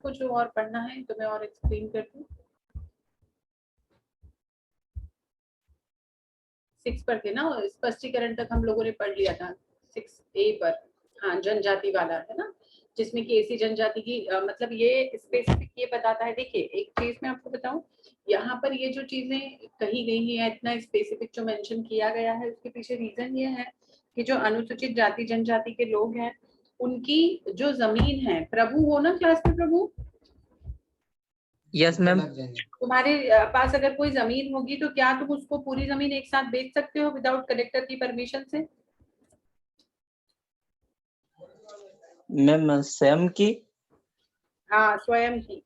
कुछ और पढ़ना है तो मैं और एक्सप्लेन कर दूं। 6 पर थे ना, स्पष्टीकरण तक हम लोगों ने पढ़ लिया था। 6A पर, हाँ, जनजाति वाला है ना, जिसमें कि ऐसी जनजाति की मतलब ये स्पेसिफिक ये बताता है। देखिए एक चीज मैं आपको बताऊं, यहाँ पर ये जो चीजें कही गई हैं, इतना स्पेसिफिक जो मेंशन किया गया है, उसके पीछे रीजन ये है कि जो अनुसूचित जाति जनजाति के लोग हैं, उनकी जो जमीन है, प्रभु हो ना क्लास में, प्रभु? Yes ma'am. तुम्हारे पास अगर कोई जमीन होगी तो क्या तुम उसको पूरी जमीन एक साथ बेच सकते हो विदाउट कलेक्टर की परमिशन से? मैम स्वयं की? हाँ, स्वयं की।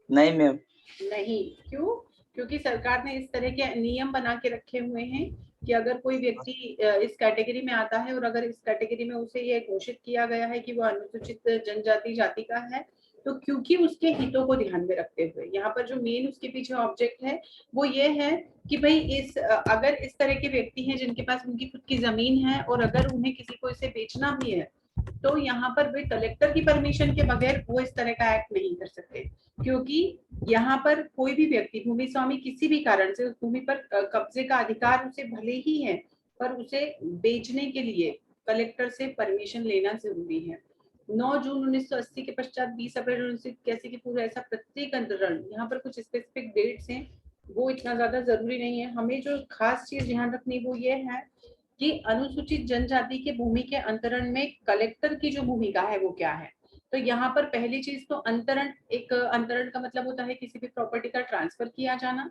नहीं मैम। नहीं, क्यों? क्योंकि सरकार ने इस तरह के नियम बना के रखे हुए हैं कि अगर कोई व्यक्ति इस कैटेगरी में आता है और अगर इस कैटेगरी में उसे ये घोषित किया गया है कि वो अनुसूचित जनजाति जाति का है, तो क्योंकि उसके हितों को ध्यान में रखते हुए यहाँ पर जो मेन उसके पीछे ऑब्जेक्ट है वो ये है कि भाई इस अगर इस तरह के व्यक्ति हैं जिनके पास उनकी खुद की जमीन है और अगर उन्हें किसी को इसे बेचना भी है, तो यहाँ पर वे कलेक्टर की परमिशन के बगैर वो इस तरह का एक्ट नहीं कर सकते, क्योंकि यहाँ पर कोई भी व्यक्ति भूमि स्वामी किसी भी कारण से उस भूमि पर कब्जे का अधिकार उसे भले ही है, पर उसे बेचने के लिए कलेक्टर से परमिशन लेना जरूरी है। 9 जून 1980 के पश्चात 20 अप्रैल 1981 की पूरा ऐसा प्रत्येक अंतरण, यहाँ पर कुछ स्पेसिफिक डेट्स हैं, वो इतना ज्यादा जरूरी नहीं है। हमें जो खास चीज ध्यान रखनी वो ये है कि अनुसूचित जनजाति के भूमि के अंतरण में कलेक्टर की जो भूमिका है वो क्या है। तो यहाँ पर पहली चीज तो अंतरण, एक अंतरण का मतलब होता है किसी भी प्रॉपर्टी का ट्रांसफर किया जाना।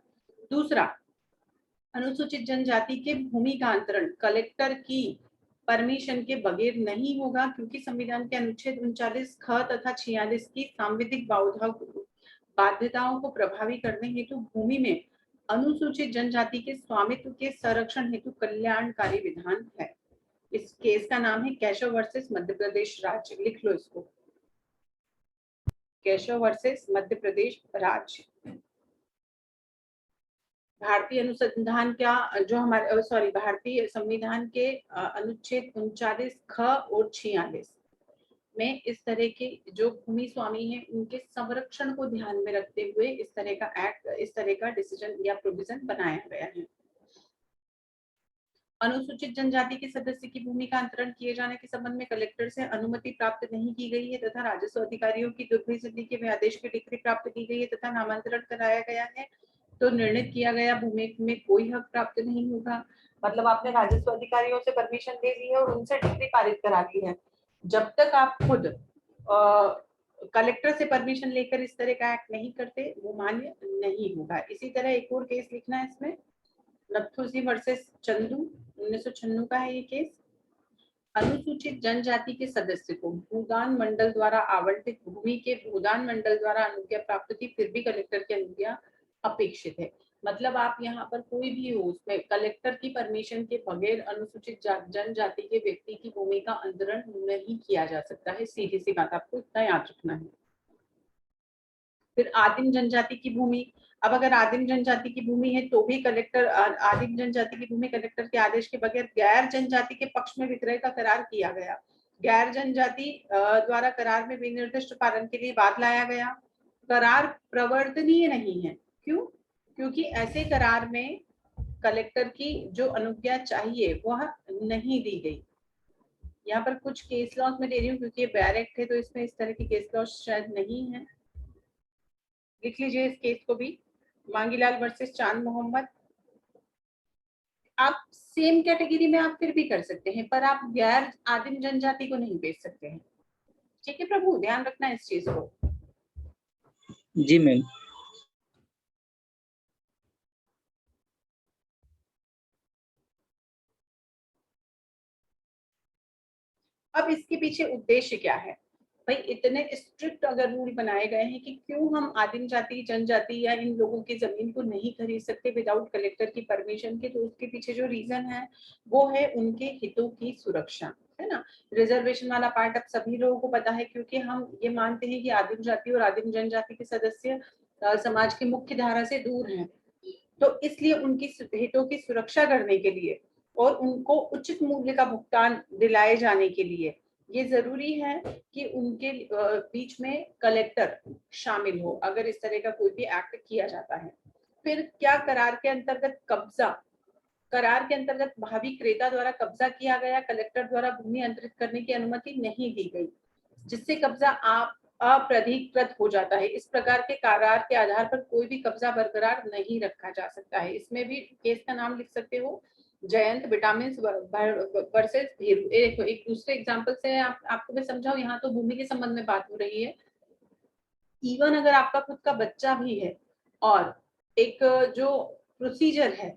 दूसरा, अनुसूचित जनजाति के भूमि का अंतरण कलेक्टर की परमिशन के बगैर नहीं होगा, क्योंकि संविधान के अनुच्छेद 39 ख तथा 46 की सांविधिक बाध्यताओं को प्रभावी करने हेतु भूमि में अनुसूचित जनजाति के स्वामित्व के संरक्षण हेतु कल्याणकारी विधान है। इस केस का नाम है केशव वर्सेस मध्य प्रदेश राज्य, लिख लो इसको, केशव वर्सेस मध्य प्रदेश राज्य। भारतीय अनुसंधान का जो हमारे भारतीय संविधान के अनुच्छेद 39 ख और 46 में इस तरह के जो भूमि स्वामी हैं उनके संरक्षण को ध्यान में रखते हुए इस तरह का एक्ट, इस तरह का डिसीजन या प्रोविजन बनाया गया है। अनुसूचित जनजाति के सदस्य की भूमि का अंतरण किए जाने के संबंध में कलेक्टर से अनुमति प्राप्त नहीं की गई है तथा राजस्व अधिकारियों की दुर्भिसंधि के आदेश की डिक्री प्राप्त की गई है तथा नामांतरण कराया गया है, तो निर्णित किया गया भूमि में कोई हक प्राप्त नहीं होगा। मतलब आपने राजस्व अधिकारियों से परमिशन ले ली है और उनसे डिक्री पारित करा ली है, जब तक आप खुद कलेक्टर से परमिशन लेकर इस तरह का एक्ट नहीं करते वो मान्य नहीं होगा। इसी तरह एक और केस लिखना है इसमें, नथुजी वर्सेस चंदू, 1996 का है ये केस। अनुसूचित जनजाति के सदस्य को भूदान मंडल द्वारा आवंटित भूमि के भूदान मंडल द्वारा अनुज्ञा प्राप्त थी, फिर भी कलेक्टर की अनुज्ञा अपेक्षित है। मतलब आप यहाँ पर कोई भी हो उसमें कलेक्टर की परमिशन के बगैर अनुसूचित जनजाति के व्यक्ति की भूमि का अंतरण नहीं किया जा सकता है, सीधी सी बात, आपको इतना याद रखना है। फिर आदिम जनजाति की भूमि, अब अगर आदिम जनजाति की भूमि है तो भी कलेक्टर, आदिम जनजाति की भूमि कलेक्टर के आदेश के बगैर गैर जनजाति के पक्ष में विक्रय का करार किया गया, गैर जनजाति द्वारा करार में विनिर्दिष्ट पालन के लिए बाद लाया गया, करार प्रवर्तनीय नहीं है। क्यों? क्योंकि ऐसे करार में कलेक्टर की जो अनुज्ञा चाहिए वह नहीं दी गई। यहाँ पर कुछ केस लॉस में दे रही हूँ क्योंकि ये डायरेक्ट है तो इसमें इस तरह की केस लॉस शायद नहीं है, लिख लीजिए इस केस को भी, मांगीलाल वर्सेस चांद मोहम्मद। आप सेम कैटेगरी में आप फिर भी कर सकते हैं, पर आप गैर आदिम जनजाति को नहीं बेच सकते हैं। ठीक है प्रभु, ध्यान रखना इस चीज को। जी मैम। अब इसके पीछे उद्देश्य क्या है भाई? इतने स्ट्रिक्ट अगर रूल बनाए गए हैं कि क्यों हम आदिम जाति जनजाति या इन लोगों की जमीन को नहीं खरीद सकते विदाउट कलेक्टर की परमिशन के, तो उसके पीछे जो रीजन है वो है उनके हितों की सुरक्षा, है ना। रिजर्वेशन वाला पार्ट अब सभी लोगों को पता है, क्योंकि हम ये मानते हैं कि आदिम जाति और आदिम जनजाति के सदस्य समाज की मुख्य धारा से दूर हैं, तो इसलिए उनकी हितों की सुरक्षा करने के लिए और उनको उचित मूल्य का भुगतान दिलाए जाने के लिए ये जरूरी है कि उनके बीच में कलेक्टर शामिल हो अगर इस तरह का कोई भी एक्ट किया जाता है। फिर क्या करार के अंतर्गत कब्जा, करार के अंतर्गत भावी क्रेता द्वारा कब्जा किया गया कलेक्टर द्वारा भूमि अंतरित करने की अनुमति नहीं दी गई, जिससे कब्जा अप्राधिकृत हो जाता है। इस प्रकार के करार के आधार पर कोई भी कब्जा बरकरार नहीं रखा जा सकता है। इसमें भी केस का नाम लिख सकते हो, जयंत विटामिन वर्सेस भीरू। एक दूसरे एग्जांपल से आपको मैं समझाऊं, यहाँ तो भूमि के संबंध में बात हो रही है। इवन अगर आपका खुद का बच्चा भी है और एक जो प्रोसीजर है,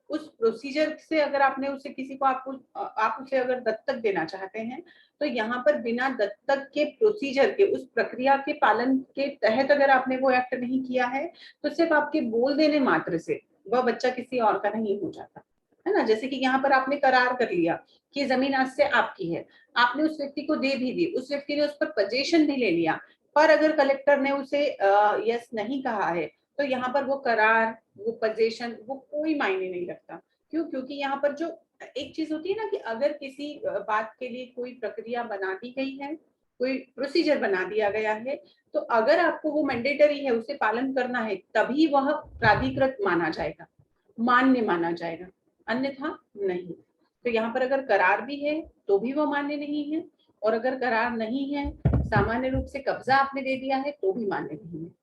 उस प्रोसीजर से अगर आपने उसे किसी को आप उसे अगर दत्तक देना चाहते हैं, तो यहाँ पर बिना दत्तक के प्रोसीजर के, उस प्रक्रिया के पालन के तहत अगर आपने वो एक्ट नहीं किया है, तो सिर्फ आपके बोल देने मात्र से वह बच्चा किसी और का नहीं हो जाता है ना। जैसे कि यहाँ पर आपने करार कर लिया कि जमीन आज से आपकी है, आपने उस व्यक्ति को दे भी दी, उस व्यक्ति ने उस पर पोजीशन भी ले लिया, पर अगर कलेक्टर ने उसे यस नहीं कहा है, तो यहाँ पर वो करार, वो पोजीशन, वो कोई मायने नहीं रखता। क्यों? क्योंकि यहाँ पर जो एक चीज होती है ना कि अगर किसी बात के लिए कोई प्रक्रिया बना दी गई है, कोई प्रोसीजर बना दिया गया है, तो अगर आपको वो मैंडेटरी है, उसे पालन करना है, तभी वह प्राधिकृत माना जाएगा, मान्य माना जाएगा, अन्यथा नहीं। तो यहाँ पर अगर करार भी है तो भी वो मान्य नहीं है, और अगर करार नहीं है, सामान्य रूप से कब्जा आपने दे दिया है, तो भी मान्य नहीं है।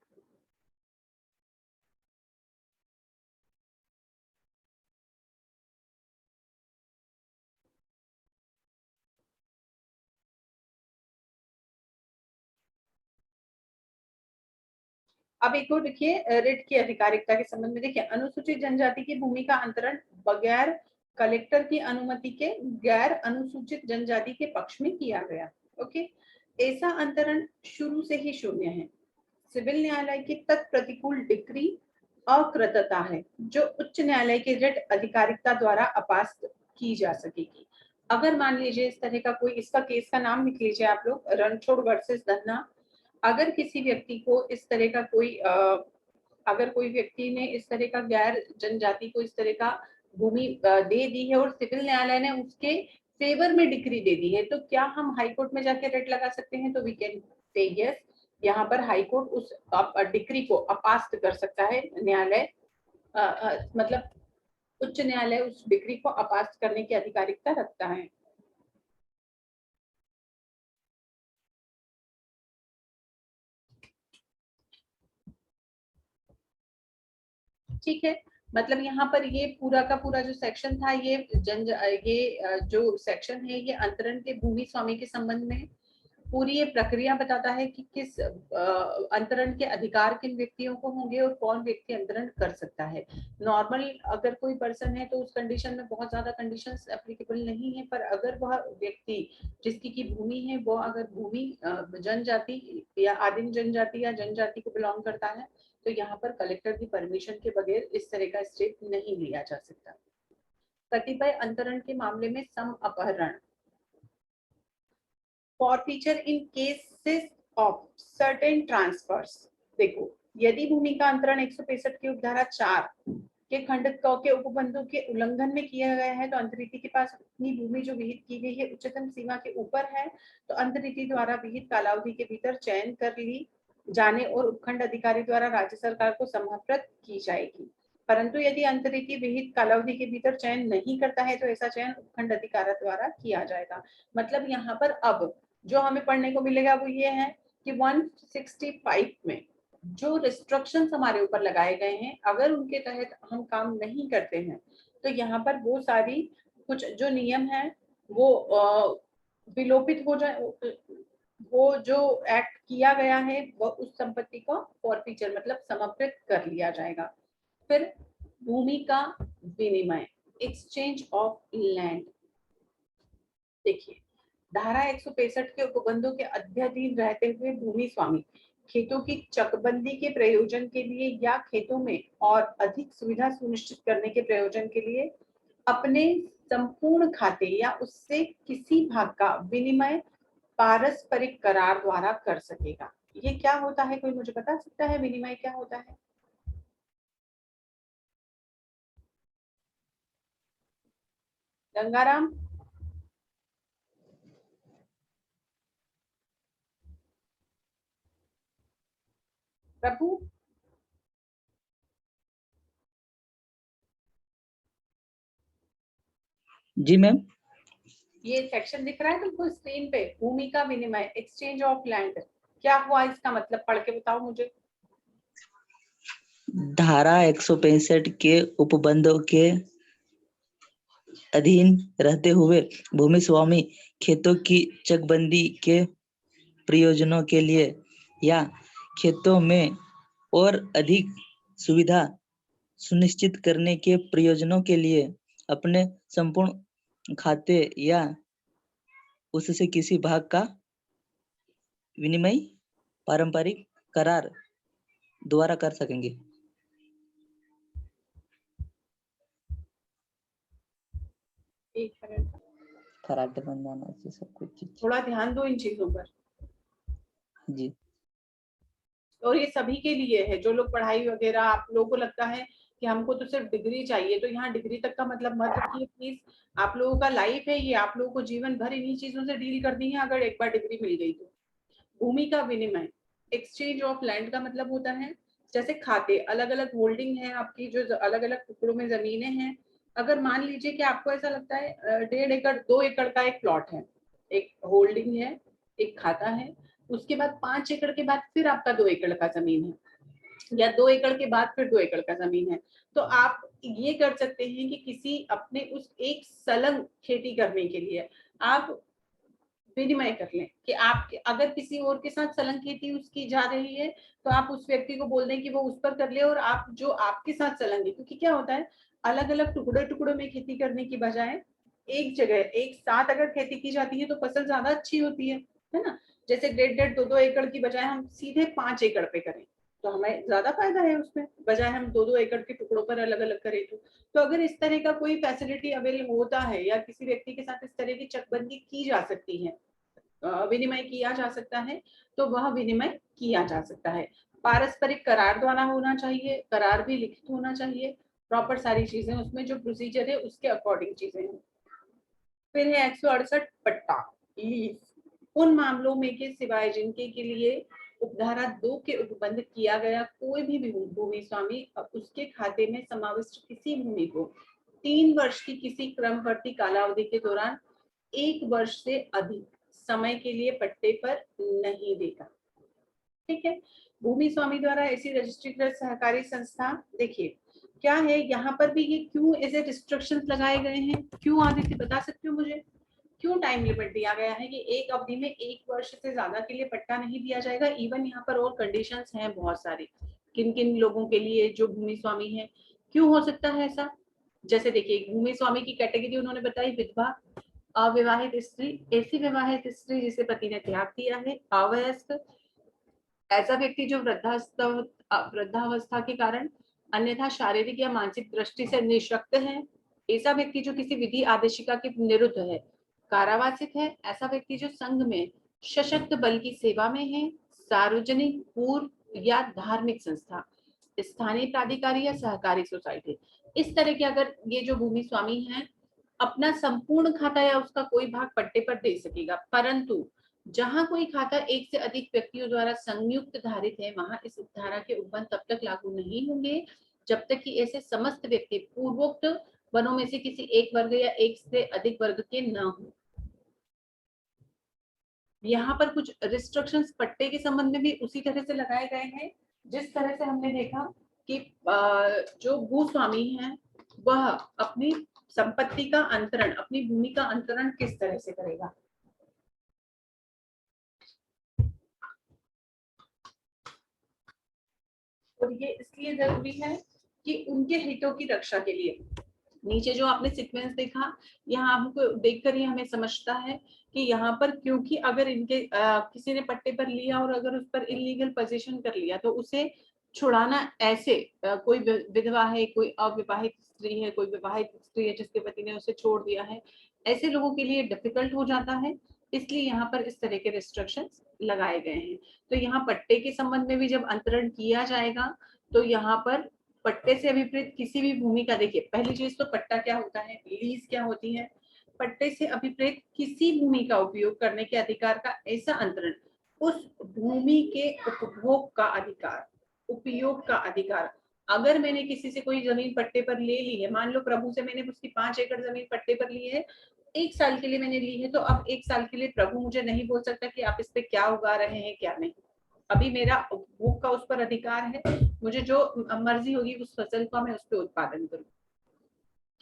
अब एक और देखिए, रिट की अधिकारिकता के संबंध में देखिए, अनुसूचित जनजाति की भूमि का अंतरण बगैर कलेक्टर की अनुमति के गैर अनुसूचित जनजाति के पक्ष में किया गया। ओके, ऐसा अंतरण शुरू से ही शून्य है। सिविल न्यायालय की तत्प्रतिकूल डिक्री अकृतता है, जो उच्च न्यायालय की रिट अधिकारिकता द्वारा अपास्त की जा सकेगी। अगर मान लीजिए इस तरह का कोई, इसका केस का नाम लिख लीजिए आप लोग, रणछोड़ वर्सेस धन्ना। अगर किसी व्यक्ति को इस तरह का कोई अगर कोई व्यक्ति ने इस तरह का गैर जनजाति को इस तरह का भूमि दे दी है और सिविल न्यायालय ने उसके फेवर में डिक्री दे दी है, तो क्या हम हाई कोर्ट में जाके रिट लगा सकते हैं? तो वी कैन से यस, यहाँ पर हाई कोर्ट उस डिक्री को अपास्त कर सकता है। न्यायालय मतलब उच्च न्यायालय उस डिक्री को अपास्त करने की अधिकारिकता रखता है। ठीक है, मतलब यहाँ पर ये पूरा का पूरा जो सेक्शन था, ये जो सेक्शन है, ये अंतरण के भूमि स्वामी के संबंध में पूरी ये प्रक्रिया बताता है कि किस अंतरण के अधिकार किन व्यक्तियों को होंगे और कौन व्यक्ति अंतरण कर सकता है। नॉर्मल अगर कोई पर्सन है तो उस कंडीशन में बहुत ज्यादा कंडीशंस एप्लीकेबल नहीं है, पर अगर वह व्यक्ति जिसकी की भूमि है वो अगर भूमि जनजाति या आदिम जनजाति या जनजाति को बिलोंग करता है, तो यहाँ पर कलेक्टर की परमिशन के बगैर इस तरह का स्टेप नहीं लिया जा सकता। कतिपय अंतरण के मामले में सम अपहरण, forfeiture in cases of certain transfers। देखो, यदि भूमि का अंतरण 165 की उपधारा 4 के खंड क के उपबंधों के उल्लंघन में किया गया है, तो अंतरिति के पास अपनी भूमि जो विहित की गई है उच्चतम सीमा के ऊपर है, तो अंतरिति द्वारा विहित कालावधि के भीतर चयन कर ली जाने और उपखंड अधिकारी द्वारा राज्य सरकार को समर्पित की जाएगी। परंतु यदि अंतरिति विहित कालावधि के भीतर चयन नहीं करता है, तो ऐसा चयन उपखंड अधिकारी द्वारा किया जाएगा। मतलब यहाँ पर अब जो हमें पढ़ने को मिलेगा वो ये है कि 165 में जो रिस्ट्रिक्शंस हमारे ऊपर लगाए गए हैं, अगर उनके तहत हम काम नहीं करते हैं, तो यहाँ पर वो सारी कुछ जो नियम है वो विलोपित हो जाए। वो जो एक्ट किया गया है वो उस संपत्ति को फॉरफीचर मतलब समर्पित कर लिया जाएगा। फिर भूमि का विनिमय, एक्सचेंज ऑफ लैंड। देखिए, धारा 165 के उपबंधों के अध्याधीन रहते हुए भूमि स्वामी खेतों की चकबंदी के प्रयोजन के लिए या खेतों में और अधिक सुविधा सुनिश्चित करने के प्रयोजन के लिए अपने संपूर्ण खाते या उससे किसी भाग का विनिमय पारस्परिक करार द्वारा कर सकेगा। ये क्या होता है, कोई मुझे बता सकता है विनिमय क्या होता है? गंगाराम, प्रभु, जी मैम। ये सेक्शन दिख रहा है तुमको स्क्रीन पे, भूमि का विनिमय, एक्सचेंज ऑफ लैंड, क्या हुआ इसका मतलब, पढ़ के बताओ मुझे। धारा 165 के उपबंधों के अधीन रहते हुए भूमि स्वामी खेतों की चकबंदी के प्रयोजनों के लिए या खेतों में और अधिक सुविधा सुनिश्चित करने के प्रयोजनों के लिए अपने संपूर्ण खाते या उससे किसी भाग का विनिमय पारंपरिक करार द्वारा कर सकेंगे। एक मिनट, कराटे बन जाना चाहिए सब कुछ चीज। थोड़ा ध्यान दो इन चीजों पर। जी और ये सभी के लिए है, जो लोग पढ़ाई वगैरह, आप लोगों को लगता है कि हमको तो सिर्फ डिग्री चाहिए, तो यहाँ डिग्री तक का मतलब मत रखिए प्लीज। आप लोगों का लाइफ है ये, आप लोगों को जीवन भर इन्हीं चीजों से डील करनी है अगर एक बार डिग्री मिल गई तो। भूमि का विनिमय, एक्सचेंज ऑफ लैंड का मतलब होता है जैसे खाते, अलग अलग होल्डिंग है आपकी, जो अलग अलग टुकड़ों में जमीनें हैं। अगर मान लीजिए कि आपको ऐसा लगता है 1.5 एकड़ 2 एकड़ का एक प्लॉट है, एक होल्डिंग है, एक खाता है, उसके बाद 5 एकड़ के बाद फिर आपका 2 एकड़ का जमीन है, या 2 एकड़ के बाद फिर 2 एकड़ का जमीन है, तो आप ये कर सकते हैं कि किसी अपने उस एक सलंग खेती करने के लिए आप विनिमय कर लें कि आप अगर किसी और के साथ सलंग खेती उसकी जा रही है तो आप उस व्यक्ति को बोल दें कि वो उस पर कर ले, और आप जो आपके साथ सलंग है, क्योंकि क्या होता है अलग अलग टुकड़े टुकड़ों में खेती करने की बजाय एक जगह एक साथ अगर खेती की जाती है तो फसल ज्यादा अच्छी होती है ना। जैसे 1.5 2 एकड़ की बजाय हम सीधे 5 एकड़ पे करें तो हमें ज्यादा फायदा है उसमें, बजाय हम 2 एकड़ के टुकड़ों पर अलग अलग करें तो अगर इस तरह का कोई फैसिलिटी अवेलेबल होता है या किसी व्यक्ति के साथ इस तरह की चकबंदी की जा सकती है, विनिमय किया जा सकता है, तो वह विनिमय किया जा सकता है। पारस्परिक करार द्वारा होना चाहिए, करार भी लिखित होना चाहिए, प्रॉपर सारी चीजें उसमें जो प्रोसीजर है उसके अकॉर्डिंग चीजें हैं। फिर है 168 पट्टा, लीज, उन मामलों में के सिवाय जिनके के लिए उपधारा 2 के उपबंध किया गया कोई भी भूमि स्वामी उसके खाते में समाविष्ट किसी भूमि को 3 वर्ष की किसी क्रमवर्ती कालावधि के दौरान 1 वर्ष से अधिक समय के लिए पट्टे पर नहीं देगा। ठीक है, भूमि स्वामी द्वारा ऐसी रजिस्ट्रीकृत सहकारी संस्था, देखिए क्या है यहाँ पर भी, ये क्यों ऐसे रिस्ट्रिक्शंस लगाए गए हैं, क्यों आदित्य बता सकते हो मुझे, क्यों टाइम लिमिट दिया गया है कि एक अवधि में 1 वर्ष से ज्यादा के लिए पट्टा नहीं दिया जाएगा। इवन यहाँ पर और कंडीशंस हैं बहुत सारी, किन किन लोगों के लिए जो भूमि स्वामी है, क्यों हो सकता है ऐसा। जैसे देखिए भूमि स्वामी की कैटेगरी उन्होंने बताई, विधवा, अविवाहित स्त्री, ऐसी विवाहित स्त्री जिसे पति ने त्याग दिया है, अवयस्क, ऐसा व्यक्ति जो वृद्धावस्था के कारण अन्यथा शारीरिक या मानसिक दृष्टि से निःशक्त है, ऐसा व्यक्ति जो किसी विधि आदेशिका के विरुद्ध है, कारावासित है, ऐसा व्यक्ति जो संघ में सशक्त बल की सेवा में है, सार्वजनिक, पूर्व या धार्मिक संस्था, स्थानीय प्राधिकारी या सहकारी सोसाइटी, इस तरह के अगर ये जो भूमि स्वामी है अपना संपूर्ण खाता या उसका कोई भाग पट्टे पर दे सकेगा, परंतु जहां कोई खाता एक से अधिक व्यक्तियों द्वारा संयुक्त धारित है वहां इस उपधारा के उपबंध तब तक लागू नहीं होंगे जब तक कि ऐसे समस्त व्यक्ति पूर्वोक्त वनों में से किसी एक वर्ग या एक से अधिक वर्ग के न हो। यहाँ पर कुछ रिस्ट्रिक्शंस पट्टे के संबंध में भी उसी तरह से लगाए गए हैं जिस तरह से हमने देखा कि जो भूस्वामी है वह अपनी संपत्ति का अंतरण, अपनी भूमि का अंतरण किस तरह से करेगा। और ये इसलिए जरूरी है कि उनके हितों की रक्षा के लिए, नीचे जो आपने सीक्वेंस देखा यहाँ हमको देखकर ही हमें समझता है कि यहाँ पर क्योंकि अगर इनके किसी ने पट्टे पर लिया और अगर उस पर इलीगल पोजीशन कर लिया तो उसे छुड़ाना ऐसे कोई विधवा है, कोई अविवाहित स्त्री है, कोई विवाहित स्त्री है जिसके पति ने उसे छोड़ दिया है, ऐसे लोगों के लिए डिफिकल्ट हो जाता है, इसलिए यहाँ पर इस तरह के रिस्ट्रिक्शंस लगाए गए हैं। तो यहाँ पट्टे के संबंध में भी जब अंतरण किया जाएगा तो यहाँ पर पट्टे से अभिप्रेत किसी भी भूमि का, देखिए पहली चीज तो पट्टा क्या होता है, लीज क्या होती है, पट्टे से अभिप्रेत किसी भूमि का उपयोग करने के अधिकार का ऐसा अंतरण उस भूमि के उपभोग का अधिकार, उपयोग का अधिकार। अगर मैंने किसी से कोई जमीन पट्टे पर ले ली है, मान लो प्रभु से मैंने उसकी 5 एकड़ जमीन पट्टे पर ली है, 1 साल के लिए मैंने ली है, तो अब 1 साल के लिए प्रभु मुझे नहीं बोल सकता कि आप इस पे क्या उगा रहे हैं क्या नहीं। अभी मेरा उपभोग का उस पर अधिकार है, मुझे जो मर्जी होगी उस फसल का मैं उस पर उत्पादन करूँ।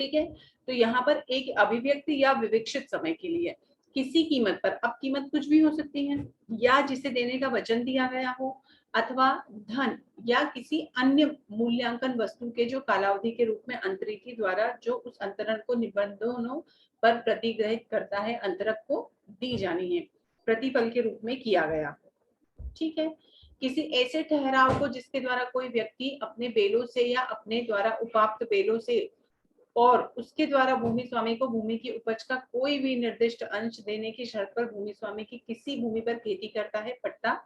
ठीक है, तो यहाँ पर एक अभिव्यक्ति या विवक्षित समय के लिए किसी कीमत पर, अब कीमत कुछ भी हो सकती है, या जिसे देने का वचन दिया गया हो, अथवा धन या किसी अन्य मूल्यांकन वस्तु के जो कालावधि के रूप में अंतरिथी द्वारा जो उस अंतरण को निबंधनों पर प्रतिग्रहित करता है, अंतरक को दी जानी है, प्रतिफल के रूप में किया गया। ठीक है, किसी ऐसे ठहराव को जिसके द्वारा कोई व्यक्ति अपने बेलों से या अपने द्वारा उपाप्त बेलों से और उसके द्वारा भूमि स्वामी को भूमि की उपज का कोई भी निर्दिष्ट अंश देने की शर्त पर भूमि स्वामी की किसी भूमि पर खेती करता है, पट्टा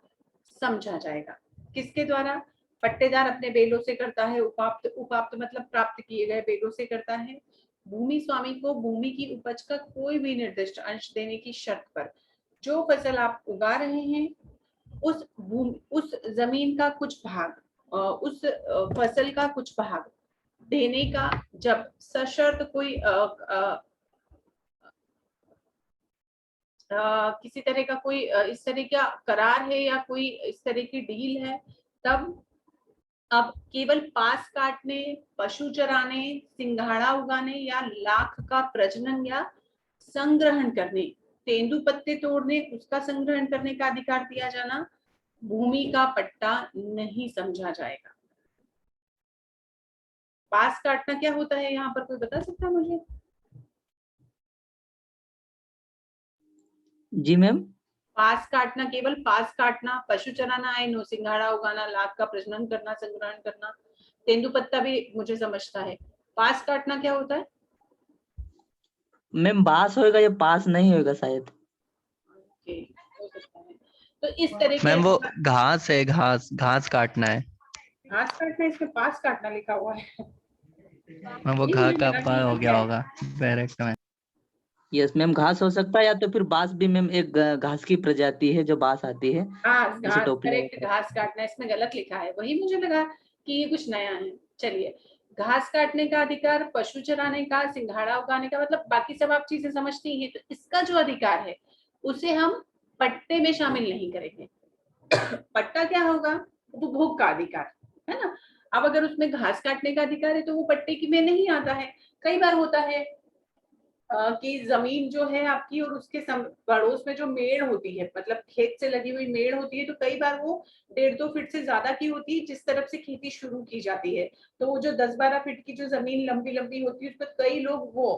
समझा जाएगा। किसके द्वारा? पट्टेदार अपने बेलों से करता है, उपाप्त, उपाप्त मतलब प्राप्त किए गए बेलों से करता है। भूमि स्वामी को भूमि की उपज का कोई भी निर्दिष्ट अंश देने की शर्त पर जो फसल आप उगा रहे हैं उस जमीन का कुछ भाग, उस फसल का कुछ भाग देने का जब सशर्त कोई किसी तरह का कोई इस तरह का करार है या कोई इस तरह की डील है, तब अब केवल पास काटने, पशु चराने, सिंघाड़ा उगाने या लाख का प्रजनन या संग्रहण करने, तेंदुपत्ते तोड़ने, उसका संग्रहण करने का अधिकार दिया जाना भूमि का पट्टा नहीं समझा जाएगा। पास काटना क्या होता है यहाँ पर, कोई बता सकता है मुझे? जी मैम। पास काटना, केवल पास काटना, पशु चराना है, नो सिंघाड़ा उगाना, लाख का प्रजनन करना, संग्रहण करना, तेंदुपत्ता भी मुझे समझता है। पास काटना क्या होता है? मैम बास होएगा या पास नहीं होएगा शायद। ओके, हो सकता है। तो इस तरह के मैम वो घास है, घास काटना है। घास काटना, इसमें पास काटना लिखा हुआ है। मैम वो ये घा मुझे का लगा पा कि हो ये गया क्या है। होगा डायरेक्ट में। यस मैम, घास हो सकता है या तो फिर बास भी मैम एक घास की प्रजाति है जो बास आती है। हाँ, जैसे घास, टोपी करेक्ट, वगैरह। घास काटना, इसमें गलत लिखा है, वही मुझे लगा कि ये कुछ नया है। चलिए, घास काटने का अधिकार, पशु चराने का, सिंघाड़ा उगाने का, मतलब बाकी सब आप चीजें समझती हैं, तो इसका जो अधिकार है उसे हम पट्टे में शामिल नहीं करेंगे। पट्टा क्या होगा? उपभोग का अधिकार, है ना। अब अगर उसमें घास काटने का अधिकार है तो वो पट्टे की में नहीं आता है। कई बार होता है कि जमीन जो है आपकी और उसके पड़ोस में जो मेड़ होती है, मतलब खेत से लगी हुई मेड़ होती है, तो कई बार वो 1.5-2 फीट से ज्यादा की होती है जिस तरफ से खेती शुरू की जाती है। तो वो जो 10-12 फीट की जो जमीन लंबी लंबी होती है उस पर कई लोग वो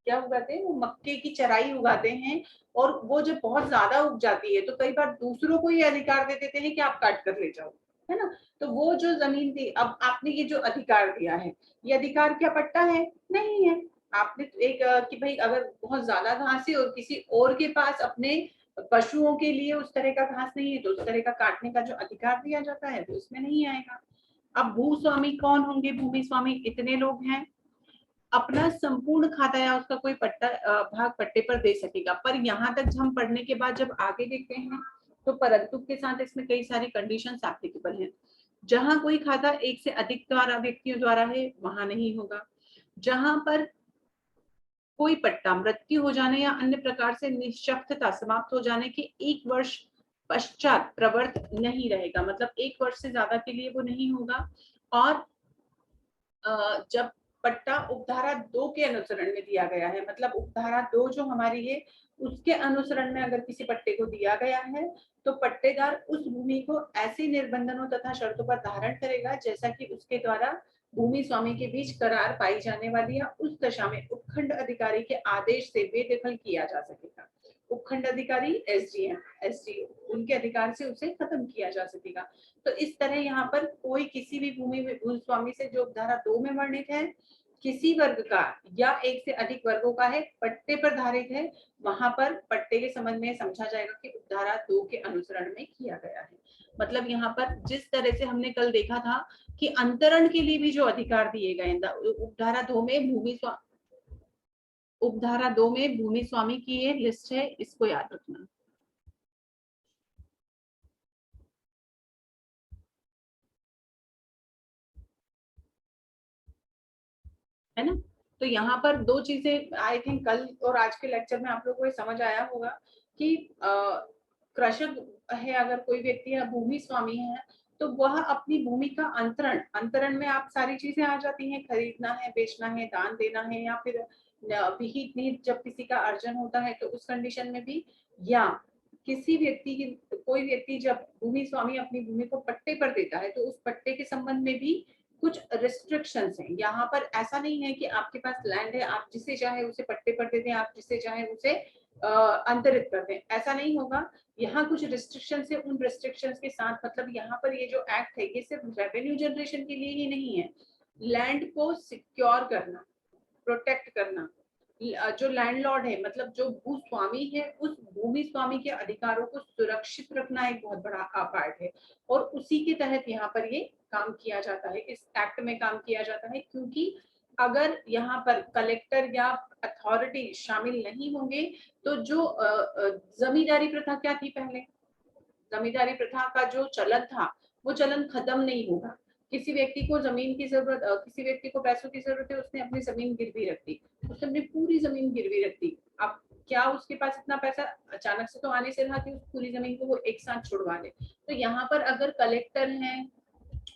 क्या उगाते हैं, वो मक्के की चराई उगाते हैं, और वो जब बहुत ज्यादा उग जाती है तो कई बार दूसरों को ये अधिकार दे देते हैं कि आप काट कर ले जाओ, है ना। तो वो जो जमीन थी, अब आपने ये जो अधिकार दिया है, ये अधिकार क्या पट्टा है? नहीं है। आपने तो एक कि भाई अगर बहुत ज्यादा घास है और किसी और के पास अपने पशुओं के लिए उस तरह का घास नहीं है, तो उस तरह का काटने का जो अधिकार दिया जाता है वो इसमें नहीं आएगा। अब भूस्वामी कौन होंगे? भूमि स्वामी इतने लोग हैं, अपना संपूर्ण खाता या उसका कोई पट्टा भाग पट्टे पर दे सकेगा। पर यहाँ तक हम पढ़ने के बाद जब आगे देखते हैं तो परंतु के साथ इसमें कई सारी कंडीशंस एप्लीकेबल हैं। जहां कोई खाता एक से अधिक द्वारा व्यक्तियों द्वारा है वहां नहीं होगा। जहां पर कोई पट्टा मृत्यु हो जाने या अन्य प्रकार से निःशक्तता समाप्त हो जाने के 1 वर्ष पश्चात प्रवर्त नहीं रहेगा, मतलब 1 वर्ष से ज्यादा के लिए वो नहीं होगा। और जब पट्टा उपधारा 2 के अनुसरण में दिया गया है, मतलब उपधारा 2 जो हमारी है उसके अनुसरण में अगर किसी पट्टे को दिया गया है तो पट्टेदार उस भूमि को ऐसे निर्बंधनों तथा शर्तों पर धारण करेगा जैसा कि उसके द्वारा भूमि स्वामी के बीच करार पाई जाने वाली या उस दशा में उपखंड अधिकारी के आदेश से बेदखल किया जा सकेगा। उपखंड अधिकारी एसडीएम, एसडीओ, उनके अधिकार से उसे खत्म किया जा सकेगा। तो इस तरह यहाँ पर कोई किसी भी भूमि में भूस्वामी से जो धारा 2 में वर्णित है किसी वर्ग का या एक से अधिक वर्गों का है, पट्टे पर धारित है, वहां पर पट्टे के संबंध में समझा जाएगा कि उपधारा 2 के अनुसरण में किया गया है। मतलब यहाँ पर जिस तरह से हमने कल देखा था कि अंतरण के लिए भी जो अधिकार दिए गए उपधारा 2 में उपधारा 2 में भूमि स्वामी की ये लिस्ट है, इसको याद रखना। है ना? तो यहाँ पर दो चीजें आई थिंक कल और आज के लेक्चर में आप लोगों को ये समझ आया होगा कि कृषक है, अगर कोई व्यक्ति या भूमि स्वामी है, तो वह अपनी भूमि का अंतरण, अंतरण में आप सारी चीजें आ जाती हैं, खरीदना है, बेचना है, दान देना है, या फिर विहित निहित जब किसी का अर्जन होता है तो उस कंडीशन में भी, या किसी व्यक्ति की, कोई व्यक्ति जब भूमि स्वामी अपनी भूमि को पट्टे पर देता है तो उस पट्टे के संबंध में भी कुछ रिस्ट्रिक्शंस हैं। यहाँ पर ऐसा नहीं है कि आपके पास लैंड है, आप जिसे चाहे उसे पट्टे पर दे दें, आप जिसे चाहे उसे अंतरित कर दें, ऐसा नहीं होगा। यहाँ कुछ रिस्ट्रिक्शंस है, उन रिस्ट्रिक्शंस के साथ, मतलब यहाँ पर ये जो एक्ट है ये सिर्फ रेवेन्यू जनरेशन के लिए ही नहीं है, लैंड को सिक्योर करना, प्रोटेक्ट करना, जो लैंडलॉर्ड है मतलब जो भूस्वामी है, उस भूमि स्वामी के अधिकारों को सुरक्षित रखना एक बहुत बड़ा पार्ट है, और उसी के तहत यहाँ पर ये काम किया जाता है, इस एक्ट में काम किया जाता है। क्योंकि अगर यहाँ पर कलेक्टर या अथॉरिटी शामिल नहीं होंगे तो जो जमींदारी प्रथा क्या थी पहले, जमींदारी प्रथा का जो चलन था वो चलन खत्म नहीं होगा। किसी व्यक्ति को जमीन की जरूरत, किसी व्यक्ति को पैसों की जरूरत है, उसने अपनी जमीन गिरवी रख दी, उसने अपनी पूरी जमीन गिरवी रख दी। अब क्या उसके पास इतना पैसा अचानक से तो आने से था कि उस पूरी जमीन को वो एक साथ छुड़वा ले? तो यहाँ पर अगर कलेक्टर है,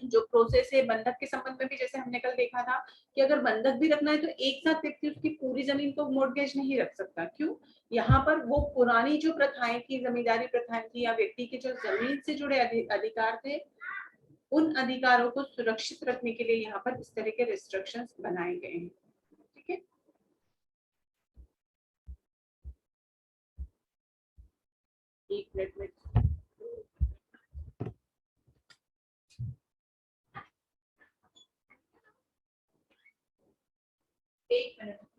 जो प्रोसेस है बंधक के संबंध में भी, जैसे हमने कल देखा था कि अगर बंधक भी रखना है तो एक साथ व्यक्ति उसकी पूरी जमीन को मोर्टगेज नहीं रख सकता। क्यों? यहाँ पर वो पुरानी जो प्रथाएं थी, जमींदारी प्रथाएं थी, या व्यक्ति के जो जमीन से जुड़े अधिकार थे, उन अधिकारों को सुरक्षित रखने के लिए यहाँ पर इस तरह के रिस्ट्रिक्शंस बनाए गए हैं। ठीक है, एक मिनट में, एक मिनट।